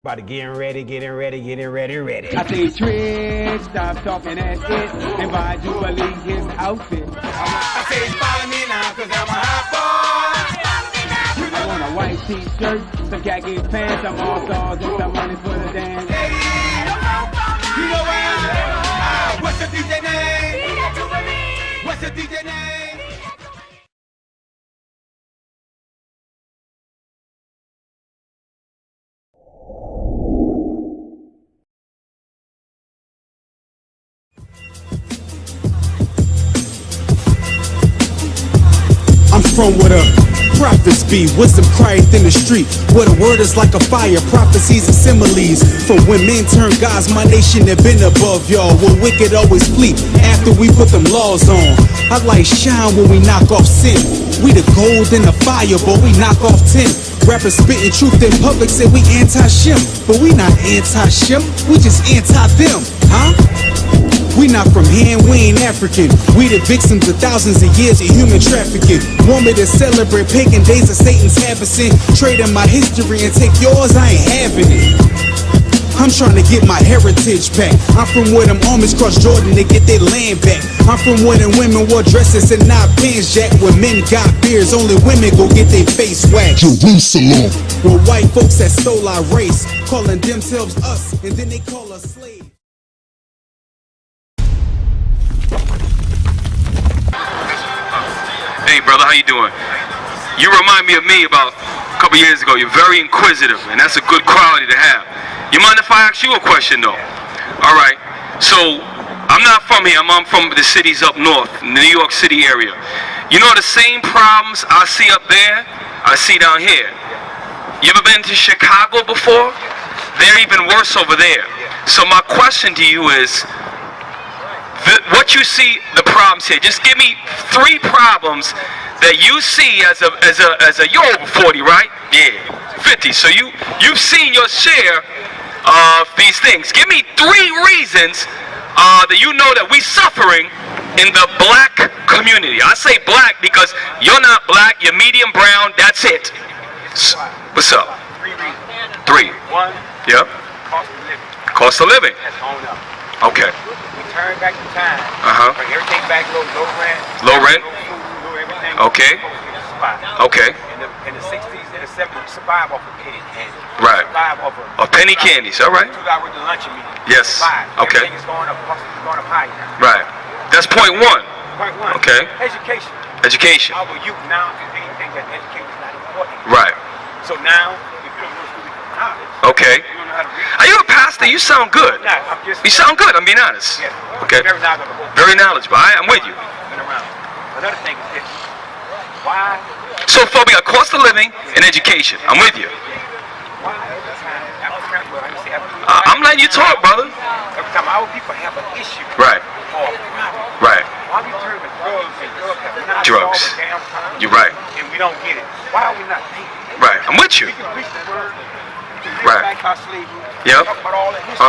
About to getting ready. I say Trick, stop talking that shit, and buy Jubilee his outfit. I say follow me now, cause I'm a hot boy. I want a white t-shirt, some khaki pants, some all stars, and some money for the dance. You know where I'm at? What's the DJ name? What's the DJ name? I'm from where the prophets be, wisdom crieth in the street, where the word is like a fire, prophecies and similes. For when men turn gods, my nation have been above y'all. Where wicked always flee after we put them laws on. I like shine when we knock off sin. We the gold in the fire, but we knock off tin. Rappers spitting truth in public say we anti-SHEM, but we not anti-SHEM, we just anti-them, huh? We not from here and we ain't African. We the victims of thousands of years of human trafficking. Want me to celebrate pagan days of Satan's habit, trading my history and take yours, I ain't having it. I'm trying to get my heritage back. I'm from where them armies cross Jordan to get their land back. I'm from where them women wore dresses and not pants jack. Where men got beards, only women go get their face waxed. Jerusalem. Where white folks that stole our race, calling themselves us, and then they call us slaves. Hey brother, how you doing? You remind me of me about a couple years ago. You're very inquisitive, and that's a good quality to have. You mind if I ask you a question though? Alright, so I'm not from here, I'm from the cities up north, in the New York City area. You know the same problems I see up there, I see down here. You ever been to Chicago before? They're even worse over there. So my question to you is, what you see the problems here, just give me 3 problems that you see as a you're over 40, right? Yeah, 50. So you've seen your share of these things. Give me 3 reasons that you know that we suffering in the black community. I say black because you're not black, you're medium brown, that's it. What's up? 3 reasons. 3. 1. Yep. Cost of living. Cost of living. That's going up. Okay. We turn back the time. Bring everything back low rent. Low rent. Low food, low everything. Okay. Okay. In the 60s and the 70s, we survive off of penny candy. Right. Survive off of penny candies, all right. $2 worth of lunch meat. Yes. Okay. Everything is going up. Cost is going up high now. Right. That's point 1. Point 1. Okay. Education. Education. Our youth now they think that education is not important. Right. So now, if you don't go to school, you don't know knowledge. Okay. You don't know how to read. Are you a pastor? You sound good. Nah, I'm just. You sound good, I'm being honest. Yes. Okay. Very knowledgeable. Very knowledgeable. I'm with you. Been around. Another thing is this. Why? So far we got cost of living and education. I'm with you. Why every time, I'm letting you talk, brother. every time our people have an issue Right. or a problem, Right. why we turn to drugs and drug have not Drugs. solved the damn problem? You're right. And we don't get it. Why are we not thinking? Right. I'm with you. We can preach the word, we can bring Right. back our slavery, Yep. talk about all the history.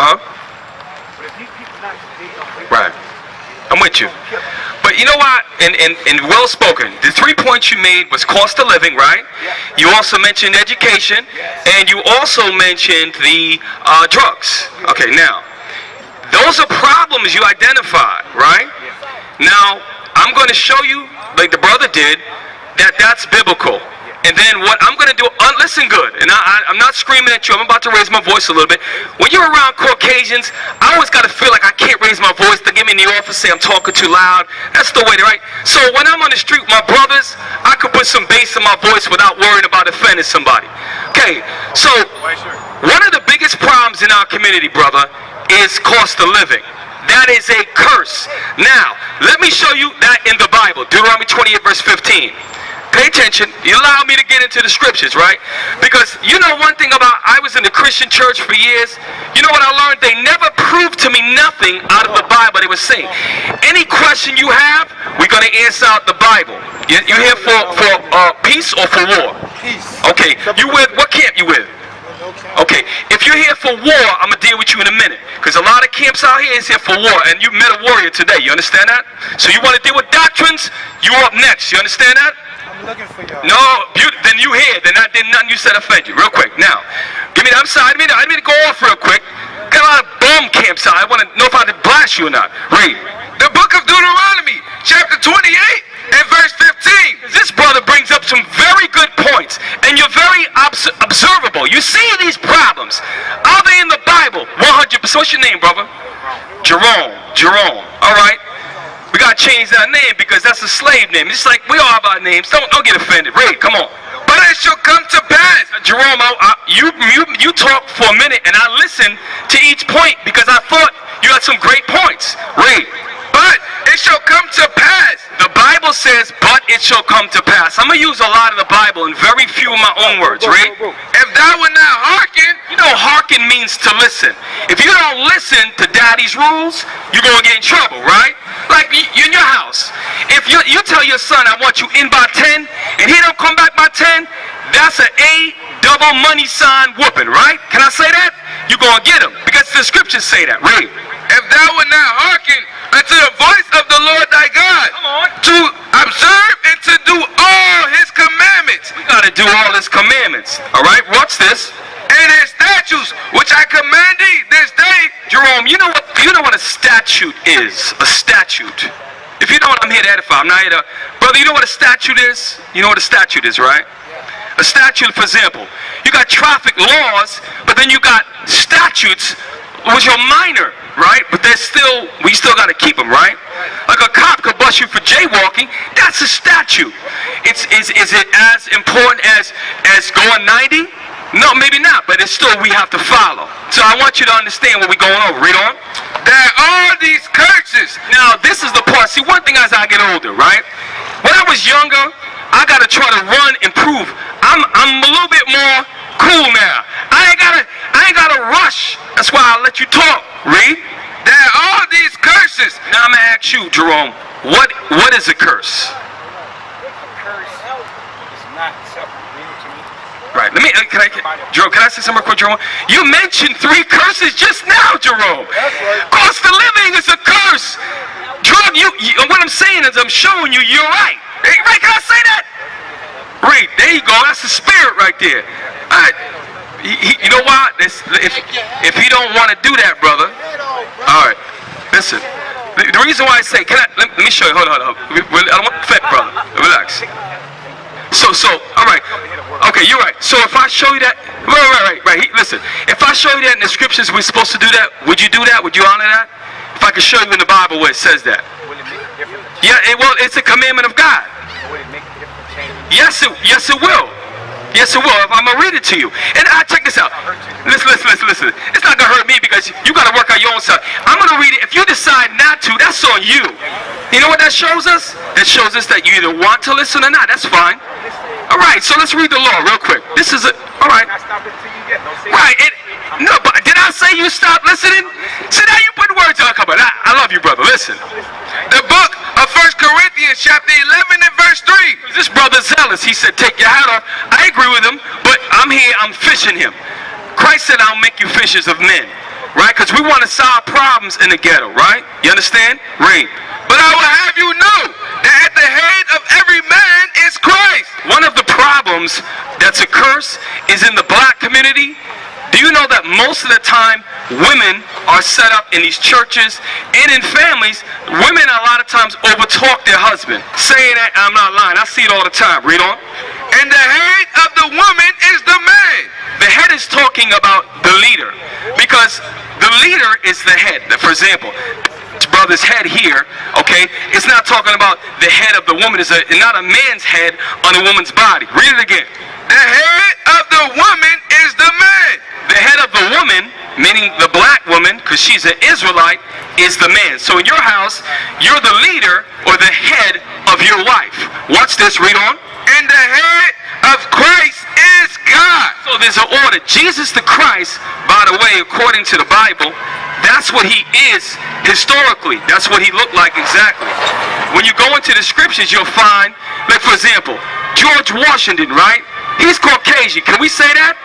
But if these people not today, Right. I'm with you. But you know what? And well spoken. The 3 points you made was cost of living, right? You also mentioned education, and you also mentioned the drugs. Okay, now those are problems you identified, right? Now I'm going to show you, like the brother did, that that's biblical. And then what I'm going to do, listen good, and I'm not screaming at you, I'm about to raise my voice a little bit. When you're around Caucasians, I always got to feel like I can't raise my voice. They get me in the office, say I'm talking too loud. That's the way, right? So when I'm on the street with my brothers, I could put some bass in my voice without worrying about offending somebody. Okay, so one of the biggest problems in our community, brother, is cost of living. That is a curse. Now, let me show you that in the Bible. Deuteronomy 28 verse 15. Pay attention. You allow me to get into the scriptures, right? Because you know one thing about, I was in the Christian church for years. You know what I learned? They never proved to me nothing out of the Bible they were saying. Any question you have, we're going to answer out the Bible. You here for peace or for war? Peace. Okay. You with, what camp you with? Okay, if you're here for war, I'm going to deal with you in a minute. Because a lot of camps out here is here for war, and you met a warrior today, you understand that? So you want to deal with doctrines, you're up next, you understand that? I'm looking for y'all. No, then you here, then I did nothing you said offend you. Real quick, now, Give me that. I'm sorry. I didn't mean to go off real quick. Got a lot of bomb camps out. I want to know if I did blast you or not. Read. The book of Deuteronomy, chapter 28 and verse 15. This brother brings up some very good points, and you're very observable. You see these problems. Are they in the Bible? 100%. What's your name, brother? Jerome. All right. We got to change that name because that's a slave name. It's like we all have our names. Don't get offended. Read. Come on. But it shall come to pass. Jerome, you talk for a minute, and I listened to each point because I thought you had some great points. Read. But it shall come to pass. The Bible says, but it shall come to pass. I'm going to use a lot of the Bible and very few of my own words. Read. If thou wilt not hearken. You know, hearken means to listen. If you don't listen to daddy's rules, you're going to get in trouble, right? Like in your house. If you tell your son, I want you in by 10, and he don't come back by 10, that's an A double money sign whooping, right? Can I say that? You're going to get him because the scriptures say that. Read. If thou wilt not hearken unto the voice of the Lord thy God, to observe and to do all his commandments. We got to do all his commandments. All right, watch this. And his statutes, which I command thee this day. Jerome, you know what a statute is? A statute. If you know what, I'm here to edify. I'm not here to... Brother, you know what a statute is? You know what a statute is, right? A statute, for example, you got traffic laws, but then you got statutes which are minor, right? But we still got to keep them, right? Like a cop could bust you for jaywalking. That's a statute. Is it as important as going 90? No, maybe not, but it's still we have to follow. So I want you to understand what we're going over. Read on. That all these curses. Now, this is the part. See, one thing as I get older, right? When I was younger, I got to try to run and prove. I'm a little bit more cool now. I ain't gotta rush. That's why I let you talk. Read. That all these curses. Now I'm gonna ask you, Jerome, what is a curse? Curse is not acceptable to me. Right. Jerome, can I say something real quick, Jerome? You mentioned 3 curses just now, Jerome. That's right. Cost of living is a curse. Jerome, what I'm saying is I'm showing you you're right. Hey, right? Can I say that? Read. There you go. That's the spirit right there. All right. You know what? If he don't want to do that, brother. All right. Listen. The reason why I say, let me show you. Hold on. I don't want to offend, brother. Relax. So, all right. Okay, you're right. So if I show you that, right. Listen, if I show you that in the scriptures we're supposed to do that, would you do that? Would you honor that? If I could show you in the Bible where it says that. Will it make a difference? Yeah, it's a commandment of God. Will it make a difference? Yes, it will. Yes, it will. I'm going to read it to you. And check this out. Listen. It's not going to hurt me because you got to work out your own stuff. I'm going to read it. If you decide not to, that's on you. You know what that shows us? It shows us that you either want to listen or not. That's fine. All right, so let's read the law real quick. This is all right. Right. No, but did I say you stop listening? See, now you put words on. Come on. I love you, brother. Listen. The book of 1 Corinthians chapter 11 and verse 3. This brother zealous. He said, take your hat off. I agree with him, but I'm here. I'm fishing him. Christ said, I'll make you fishers of men. Right? Because we want to solve problems in the ghetto. Right? You understand? Read. But I will have you know that at the head of every man is Christ. One of the problems that's a curse is in the black community. Do you know that most of the time women are set up in these churches and in families? Women a lot of times overtalk their husband, saying that, I'm not lying, I see it all the time. Read on. And the head of the woman is the man. The head is talking about the leader, because the leader is the head. For example, brother's head here, okay, it's not talking about the head of the woman. It's not a man's head on a woman's body. Read it again. The head of the woman is the man. The head of the woman, meaning the black woman, because she's an Israelite, is the man. So in your house, you're the leader or the head of your wife. Watch this, read on. And the head of Christ is God. So there's an order. Jesus the Christ, by the way, according to the Bible, that's what he is historically. That's what he looked like exactly. When you go into the scriptures, you'll find, like for example, George Washington, right? He's Caucasian. Can we say that?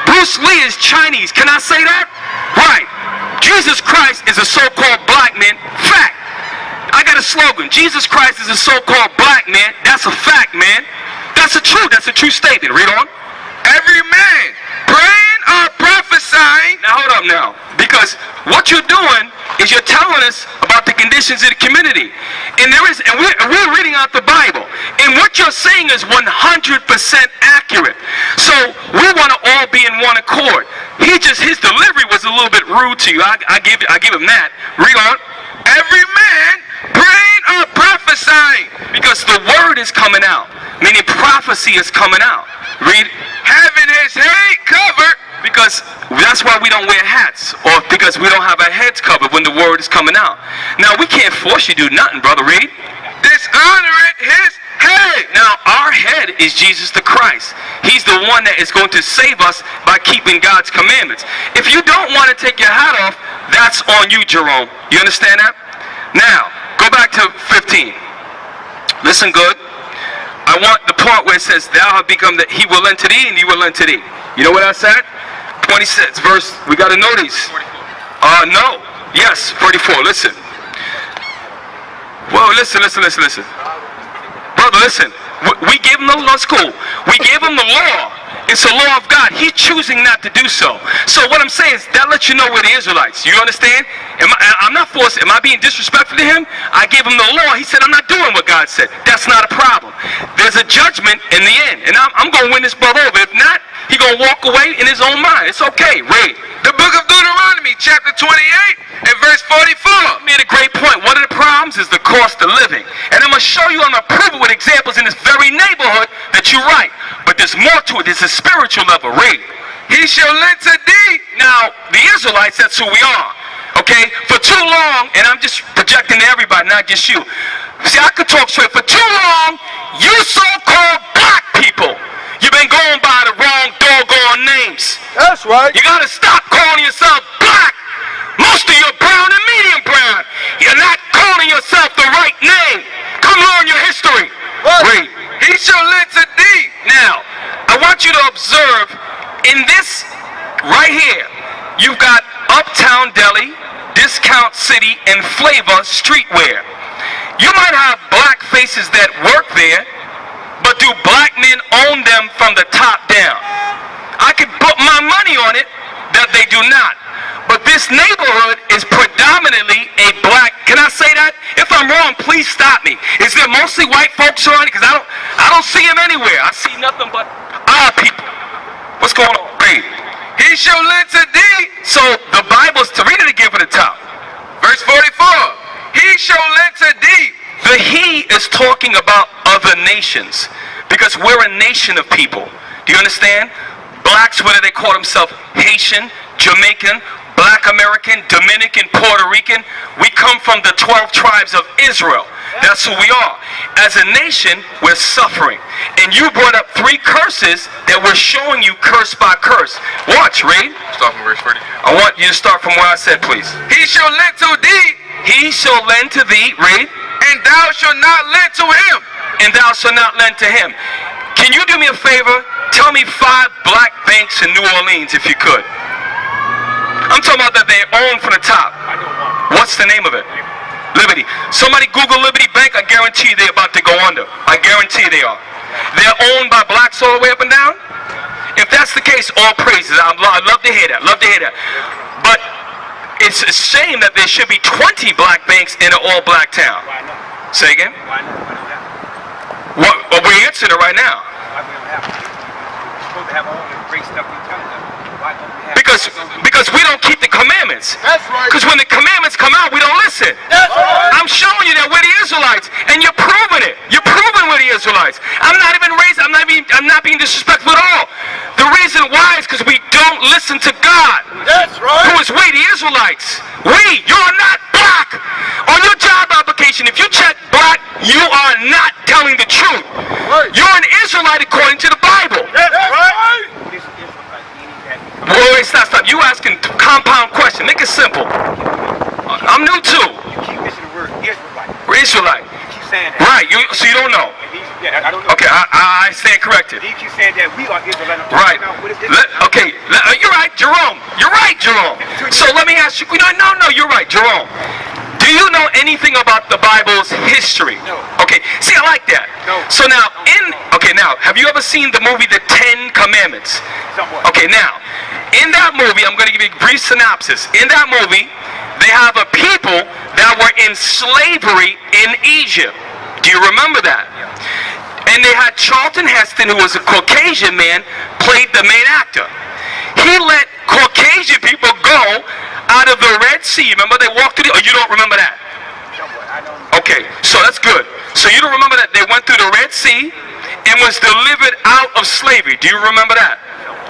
Bruce Lee is Chinese. Can I say that? Right. Jesus Christ is a so-called black man. Fact. I got a slogan. Jesus Christ is a so-called black man. That's a fact, man. That's a true statement. Read on. Every man praying or are prophesying. Now hold up now, because what you're doing is you're telling us about the conditions of the community, and we're reading out the Bible, and what you're saying is 100% accurate. So we want to all be in one accord. His delivery was a little bit rude to you. I give him that. Read on. Every man praying or prophesying, because the word is coming out, meaning prophecy is coming out. Read. having his head covered. Because that's why we don't wear hats, or because we don't have our heads covered when the word is coming out. Now, we can't force you to do nothing, Brother Reed. Dishonoring his head. Now, our head is Jesus the Christ. He's the one that is going to save us by keeping God's commandments. If you don't want to take your hat off, that's on you, Jerome. You understand that? Now, go back to 15. Listen good. I want the part where it says, thou have become that he will lend to thee and he will lend to thee. You know what I said? 26 verse, we got to know these. No. Yes, 44, listen. Whoa, listen. Brother, listen. We gave him the law school. We gave him the law. It's the law of God. He's choosing not to do so. So what I'm saying is that lets you know we're the Israelites. You understand? I'm not forced. Am I being disrespectful to him? I gave him the law. He said, I'm not doing what God said. That's not a problem. There's a judgment in the end. And I'm going to win this brother over. If not, he's going to walk away in his own mind. It's okay. Read. The book of Deuteronomy, chapter 28 and verse 44. You made a great point. One of the problems is the cost of living. And I'm going to show you, I'm going to prove it with examples in this very neighborhood that you're right. But there's more to it. There's a spiritual level. Read. He shall lend to thee. Now, the Israelites, that's who we are. Okay? For too long, and I'm just projecting to everybody, not just you. See, I could talk straight. For too long, you so-called black people, you've been going by the wrong doggone names. That's right. You gotta stop calling yourself black. Most of you are brown and medium brown. You're not calling yourself the right name. Come learn your history. Read. He shall lend to thee. Now, I want you to observe in this right here, you've got Uptown Deli, Discount City, and Flavor Streetwear. You might have black faces that work there, but do black men own them from the top down? I could put my money on it that they do not. But this neighborhood is predominantly a black. Can I say that? If I'm wrong, please stop me. Is there mostly white folks around it? Because I don't see them anywhere. I see nothing but our people. What's going on? Read. He shall lend to thee. So the Bible's to read it again from the top. Verse 44. He shall lend to thee. The he is talking about other nations, because we're a nation of people. Do you understand? Blacks, whether they call themselves Haitian, Jamaican, Black American, Dominican, Puerto Rican, we come from the 12 tribes of Israel. That's who we are. As a nation, we're suffering. And you brought up 3 curses that we're showing you curse by curse. Watch, read. Start from verse 40. I want you to start from where I said, please. He shall lend to thee. He shall lend to thee, read. And thou shalt not lend to him. And thou shalt not lend to him. Can you do me a favor? Tell me 5 black banks in New Orleans, if you could. I'm talking about that they own from the top. What's the name of it? Liberty. Somebody Google Liberty Bank, I guarantee they're about to go under. I guarantee they are. They're owned by blacks all the way up and down? If that's the case, all praises. I'd love to hear that. Love to hear that. But it's a shame that there should be 20 black banks in an all-black town. Say again? Well, we're answering it right now. Because we don't keep the commandments. That's right. Because when the commandments come out, we don't listen. That's right. I'm showing you that we're the Israelites, and you're proving it. You're proving we're the Israelites. I'm not being disrespectful at all. The reason why is because we don't listen to God. That's right. Who is we, the Israelites? You're not black. On your job application, if you check black, you are not telling the truth. Right. You're an Israelite according to the Bible. That's right. Boy, stop. You asking compound question. Make it simple. I'm new too. You keep missing the word Israelite. Israelite. You keep saying that. Right. So you don't know. Yeah, I don't know. Okay, I stand corrected. You keep saying that we are Israelites. Right. You're right, Jerome. You're right, Jerome. So let me ask you. No, you're right, Jerome. Do you know anything about the Bible's history? No. Okay, see, I like that. No. So now, now, have you ever seen the movie The 10 Commandments? Somewhat. Okay, now, In that movie, I'm going to give you a brief synopsis. In that movie, they have a people that were in slavery in Egypt. Do you remember that? And they had Charlton Heston, who was a Caucasian man, played the main actor. He let Caucasian people go out of the Red Sea. Remember they walked through oh, you don't remember that? Okay, so that's good. So you don't remember that they went through the Red Sea and was delivered out of slavery. Do you remember that?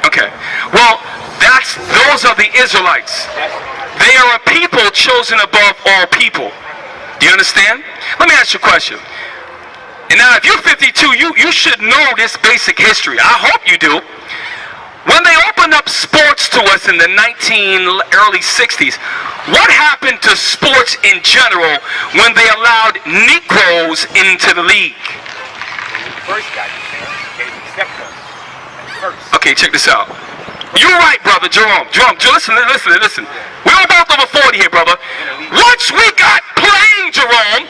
Okay. Well, those are the Israelites. They are a people chosen above all people. Do you understand? Let me ask you a question. And now, if you're 52, you should know this basic history. I hope you do. When they opened up sports to us in the early 60s, what happened to sports in general when they allowed Negroes into the league? Okay, check this out. You're right, brother Jerome. Listen. We're both over 40 here, brother. Once we got playing, Jerome,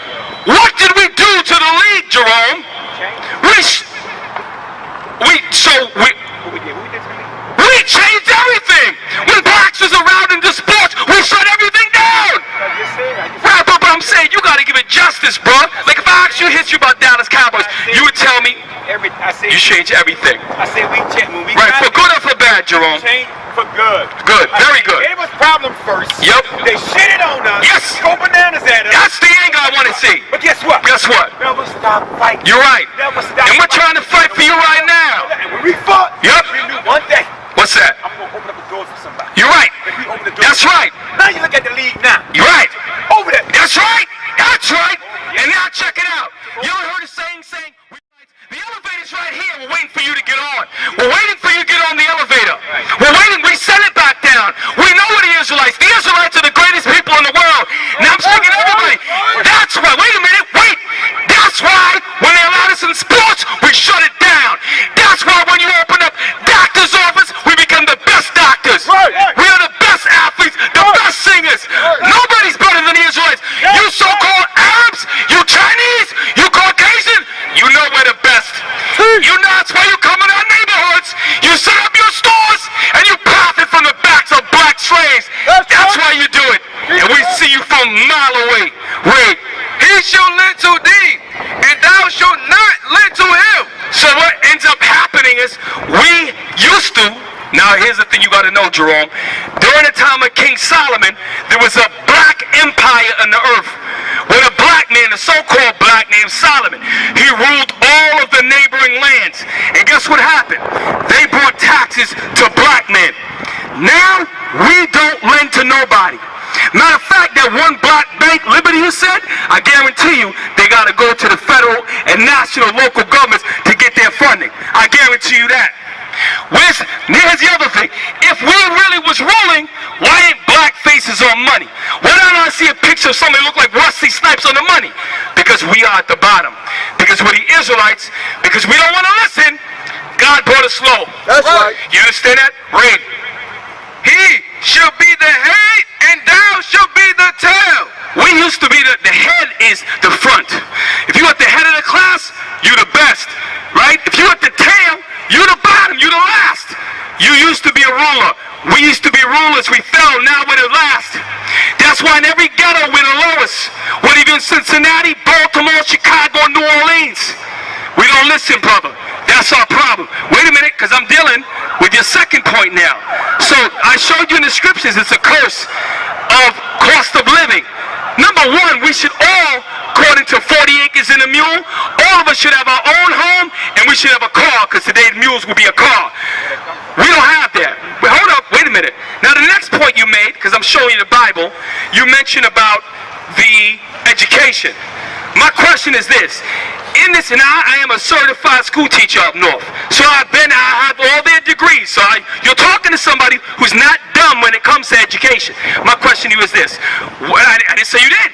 what did we do to the league, Jerome? We changed everything. When blacks was around in the sports, we shut everything down. Right, but I'm saying you got to give it justice, bro. Like if I asked you history about Dallas Cowboys, you would tell me you change everything. I say we change. Right, for good or for bad, Jerome? Change for good. Good, very good. They gave us problems first. Yep. They shitted on us. Yes. Go bananas at us. That's the anger I want to see. But guess what? Never stop fighting. You're right. Never stop. And we're trying to fight for you right now. And when we fought, Yep. we knew one thing. What's that? I'm going to open up the doors for somebody. You're right. If we open the doors. That's right. Now you look at the league now. You're right. Over there. That's right. That's right. And now check it out. You ever heard a saying, the elevator's right here. We're waiting for you to get on. We're waiting for you to get on the elevator. We're waiting. We sent it back down. We know we're the Israelites. The Israelites are the greatest people in the world. Now I'm speaking to everybody. That's why. Wait a minute. Wait. That's why when they allowed us in sports, we shut it down. That's why when you open up doctor's office, we become the best doctors. We are the best athletes, the best singers. Nobody's better than the Israelites. You so-called Arabs, you Chinese, you Caucasian, you know we're the best. You know that's why you come in our neighborhoods, you set up your stores, and you profit from the backs of black slaves. That's why you do it. And we see you from a mile away. Wait. He shall lend to thee, and thou shalt not lend to him. So what ends up happening is we used to, now here's the thing you got to know, Jerome. During the time of King Solomon, there was a black empire on the earth. With a black man, a so-called black named Solomon. He ruled all of the neighboring lands. And guess what happened? They brought taxes to black men. Now, we don't lend to nobody. Matter of fact, that one black bank, Liberty, you said, I guarantee you, they got to go to the federal and national local governments to get their funding. I guarantee you that. Here's the other thing. If we really was ruling, why ain't black faces on money? Why don't I see a picture of somebody look like Rusty Snipes on the money? Because we are at the bottom. Because we're the Israelites. Because we don't want to listen. God brought us low. That's right. You understand that? Read. He shall be the head, and thou shalt be the tail. We used to be the head is the front. If you're at the head of the class, you're the best, right? If you're at the tail, you're the bottom, you're the last. You used to be a ruler. We used to be rulers. We fell, now we're the last. That's why in every ghetto we're the lowest. What even Cincinnati, Baltimore, Chicago, New Orleans. We don't listen, brother. That's our problem. Wait a minute, because I'm dealing with your second point now. So I showed you in the scriptures, it's a curse of cost of living. Number one, we should all, according to 40 acres and a mule, all of us should have our own home, and we should have a car, because today mules will be a car. We don't have that. But hold up, wait a minute. Now the next point you made, because I'm showing you the Bible, you mentioned about the education. My question is this. In this, and I am a certified school teacher up north. So I have all their degrees. So you're talking to somebody who's not dumb when it comes to education. My question to you is this. I didn't say you did.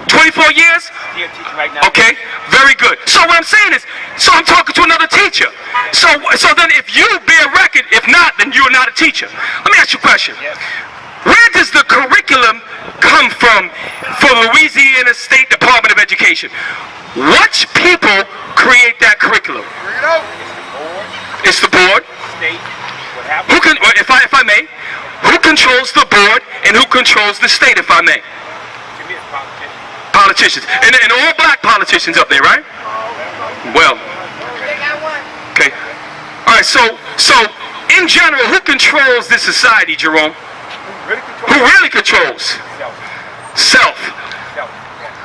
24 years? Okay, very good. So what I'm saying is, so I'm talking to another teacher. So then if you bear record, if not, then you're not a teacher. Let me ask you a question. Where does the curriculum come from for Louisiana State Department of Education? Which people create that curriculum? It's the board. Who can, if I may, who controls the board and who controls the state, if I may? Politicians. And all black politicians up there, right? Well, okay. All right, so in general, who controls this society, Jerome? Who really controls? Self.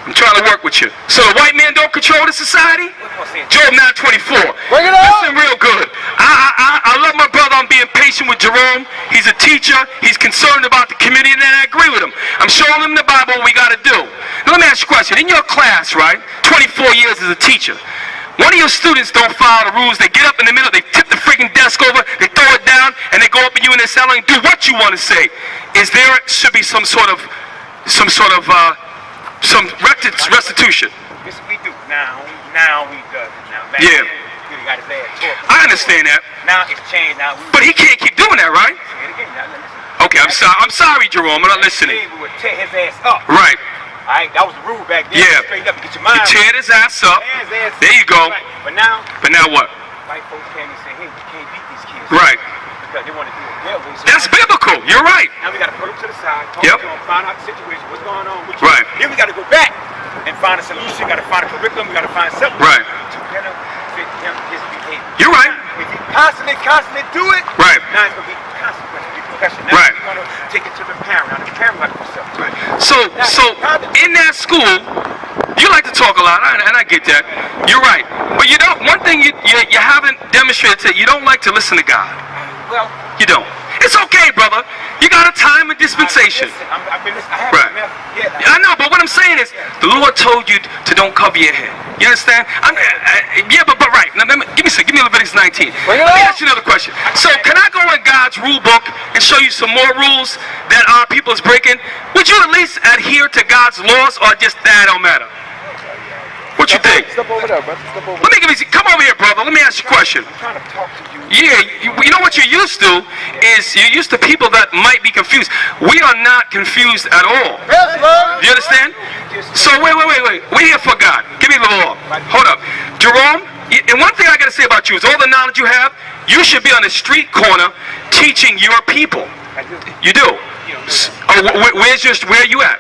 I'm trying to work with you. So the white man don't control the society? Job 9:24. Bring it up. Listen real good. I love my brother. I'm being patient with Jerome. He's a teacher. He's concerned about the community, and I agree with him. I'm showing him the Bible what we got to do. Now let me ask you a question. In your class, right, 24 years as a teacher, one of your students don't follow the rules. They get up in the middle, they tip the freaking desk over, they throw it down, and they go up at you in their cell and do what you want to say. Should be some sort of restitution. Yes, we do. Now we do. Now, yeah. He got his ass tore. I understand that. Now it's changed. Now but he can't keep doing that, right? Okay, I'm sorry, Jerome. I'm not listening. We would tear his ass up. Right. All right, that was the rule back then. Yeah. Straight up, get your mind. You tear his ass up. There you go. Right. But now what? white folks came and said, hey, we can't beat these kids. Right. Because they want to do it their way. So That's biblical. You're right. now we got to put them to the side, talk Yep. to them, find out the situation, what's going on with you. Right. Then we got to go back and find a solution. We got to find a curriculum. We got to find something Right. to better fit him, his behavior. You're right. If you constantly do it, Right. now it's going to be consequences, repercussions. Now Right. we're going to take it to the parent. Now the parent got to do something. Right. So in that school, you like to talk a lot, and I get that. You're right. But you don't. One thing you haven't demonstrated that you don't like to listen to God. Well, You don't. It's okay, brother. You got a time and dispensation. I've been listening. I have Right. yeah, I know, but what I'm saying is, the Lord told you to don't cover your head. You understand? Yeah, but right. Now, give me Leviticus 19. Bring it Let me up. ask you another question. So, can I go in God's rule book and show you some more rules that our people is breaking? Would you at least adhere to God's laws, or just that don't matter? What you think? Step over there, brother. Step over. Come over here, brother. Let me ask you a question. I'm trying to talk to you. Yeah, you know what you're used to is you're used to people that might be confused. We are not confused at all. Yes, Lord. Do you understand? So wait. We're here for God. Give me the law. Hold up. Jerome, and one thing I got to say about you is all the knowledge you have, you should be on the street corner teaching your people. You do. Where you at?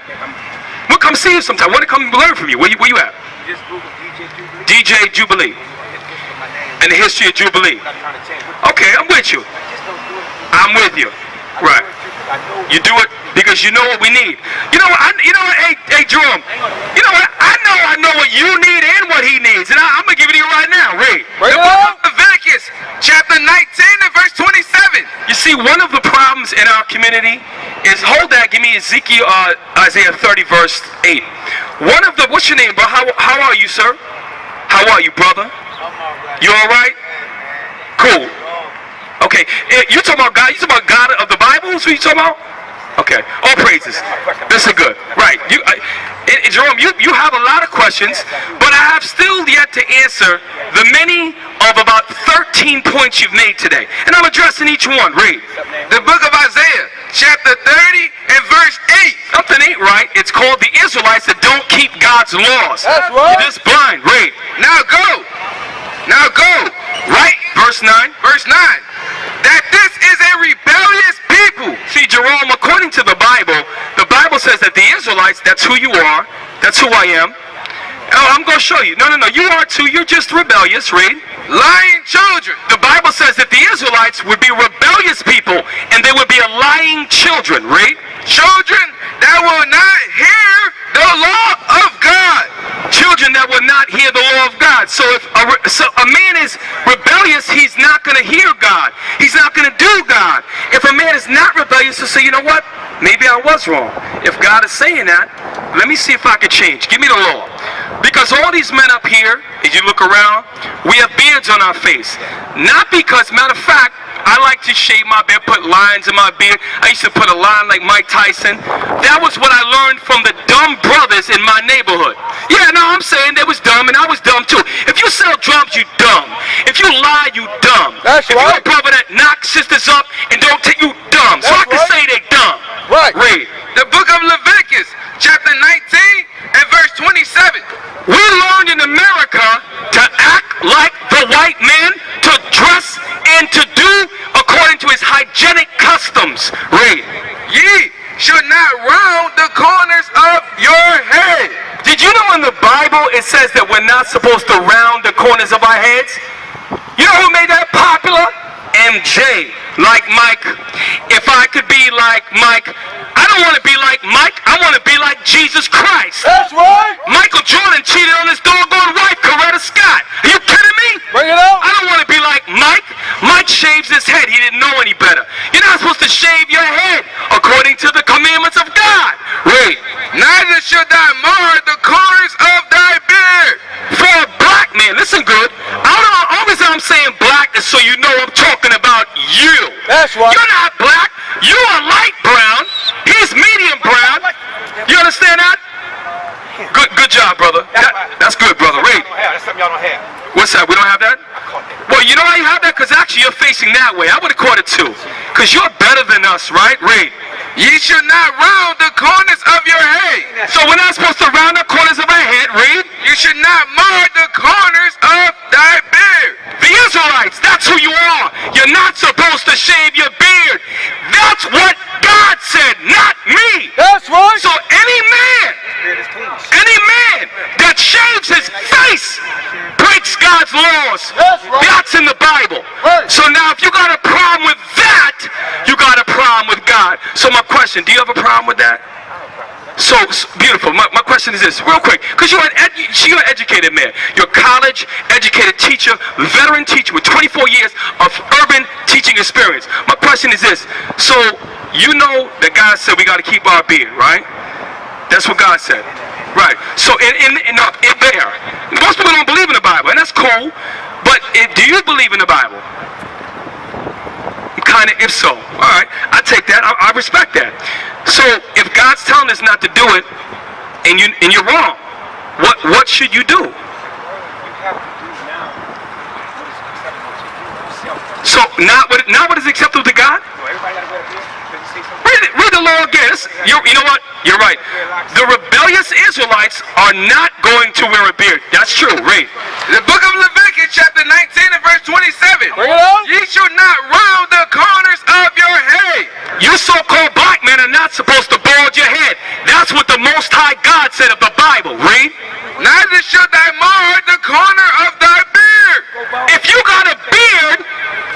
We'll come see you sometime. We'll come learn from you. Where you at? Just Google DJ Jubilee. DJ Jubilee. And the history of Jubilee. Okay, I'm with you. I'm with you. Right. You do it because you know what we need. You know what? Hey, Jerome. You know what? I know what you need and what he needs, and I'm gonna give it to you right now. Read. Bring The it book up. of Leviticus, chapter 19 and verse 27. You see, one of the problems in our community is, hold that. Give me Ezekiel, Isaiah 30, verse 8. What's your name, bro? How are you, sir? How are you, brother? You all right? Cool. Okay. You talking about God? You talking about God of the Bible? That's what you talking about? Okay. All praises. This is good. Right. Jerome, you have a lot of questions, but I have still yet to answer the many of about 13 points you've made today. And I'm addressing each one. Read. The book of Isaiah, chapter 30 and verse 8. Something ain't right. It's called the Israelites that don't keep God's laws. That's right. You're just blind. Read. Now go. Right. Verse 9. Verse 9. That this is a rebellious people. See, Jerome, according to the Bible says that the Israelites, that's who you are. That's who I am. Oh, I'm going to show you. No. You are too. You're just rebellious. Read. Lying children. The Bible says that the Israelites would be rebellious people and they would be a lying children. Read. Children that will not hear the law of God. Children that will not hear the law of God. So if a man is rebellious, he's not going to hear God. He's not going to do God. If a man is not rebellious, he'll say, you know what? Maybe I was wrong. If God is saying that, let me see if I can change. Give me the law. Because all these men up here, as you look around, we have beards on our face. Not because, matter of fact, I like to shave my beard, put lines in my beard. I used to put a line like Mike Tyson. That was what I learned from the dumb brothers in my neighborhood. Yeah, no, I'm saying they was dumb and I was dumb too. If you sell drugs, you dumb. If you lie, you dumb. That's if right. you're a brother that knocks sisters up and don't take you dumb. So I That's can right. say they dumb. Right. Read. The book of Leviticus, chapter 19 and verse 27. We learned in America to act like the white man, to dress and to do according to his not round the corners of your head. Did you know in the Bible it says that we're not supposed to round the corners of our heads? You know who made that popular? MJ, like Mike. If I could be like Mike, I don't want to be like Mike, I want to be like Jesus Christ. That's right. Michael Jordan cheated on his doggone wife, Coretta Scott. Are you kidding me? Bring it out. I don't want to be like Mike. Mike shaves his head. He didn't know any better. You're not supposed to shave your head according to the commandments of God. Wait, neither should thy mar the corners of thy beard. For a black man, listen good. Always I'm saying black is so you know I'm talking about you. That's right. You're not black. You are light brown. He's medium brown. You understand that? Good job, brother. That's good, brother. Read. That's something y'all don't have. What's that? We don't have that? Well, you know why you have that? Because actually you're facing that way. I would have caught it too. Because you're better than us, right? Read. Ye should not round the corners of your head. So we're not supposed to round the corners of our head. Read. You should not mar the corners of thy beard. The Israelites, that's who you are. You're not supposed to shave your beard. That's what God said, not me. That's right. So any man that shaves his face breaks God's laws. That's right. That's in the Bible. Right. So now if you got a problem with that, you got a problem with God. So my question, do you have a problem with that? So beautiful. My question is this, real quick, because you're an educated man. You're a college-educated teacher, veteran teacher with 24 years of urban teaching experience. My question is this. So you know that God said we got to keep our beard, right? That's what God said. Right. So in there, most people don't believe in the Bible, and that's cool. But do you believe in the Bible? Kind of, if so. All right. I take that. I respect that. So if God's telling us not to do it, and you're wrong, what should you do? So not what is acceptable to God? Read the law again. You know what? You're right. The rebellious Israelites are not going to wear a beard. That's true. Read. The book of Leviticus chapter 19 and verse 27. Bring it out. Ye should not round the corners of your head. You so-called black men are not supposed to bald your head. That's what the Most High God said of the Bible. Read. Neither should thy mar the corner of thy beard. If you got a beard,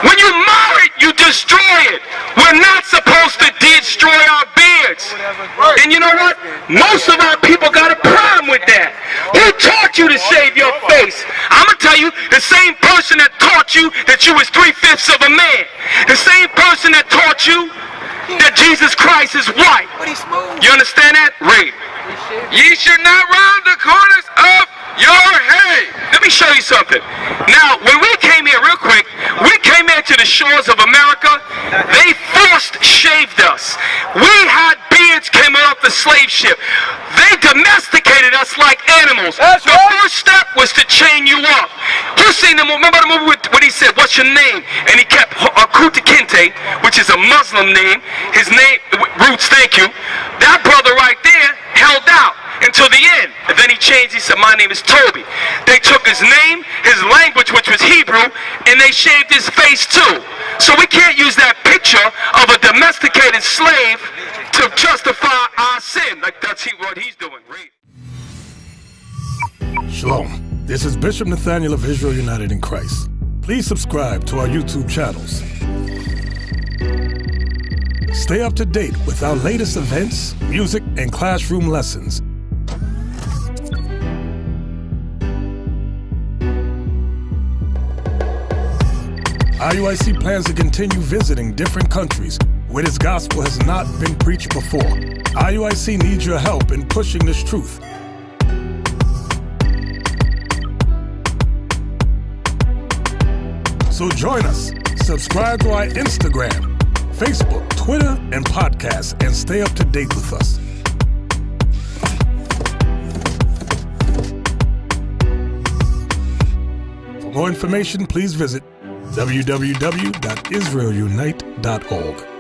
when you mar it, you destroy it. We're not supposed to destroy our beards. And you know what? Most of our people got a problem with that. Who taught you to shave your face? I'm going to tell you, the same person that taught you that you was 3/5 of a man. The same person that taught you that Jesus Christ is white. You understand that? Read. Ye should not round the corners of your head. Let me show you something. Now, when we came here, real quick, we came here to the shores of America. They forced shaved us. We had beards came off the slave ship. They domesticated us like animals. That's the right. first step was to chain you up. You seen the remember the movie when he said, "What's your name?" And he kept Akuta Kinte, which is a Muslim name. His name roots. Thank you. That brother right there held out until the end. And then he changed. He said, "My name is Toby." They took his name, his language, which was Hebrew, and they shaved his face too. So we can't use that picture of a domesticated slave to justify our sin. Like that's what he's doing. Read. Shalom. This is Bishop Nathaniel of Israel United in Christ. Please subscribe to our YouTube channels. Stay up to date with our latest events, music, and classroom lessons. IUIC plans to continue visiting different countries where this gospel has not been preached before. IUIC needs your help in pushing this truth. So join us. Subscribe to our Instagram, Facebook, Twitter, and podcasts, and stay up to date with us. For more information, please visit www.israelunite.org.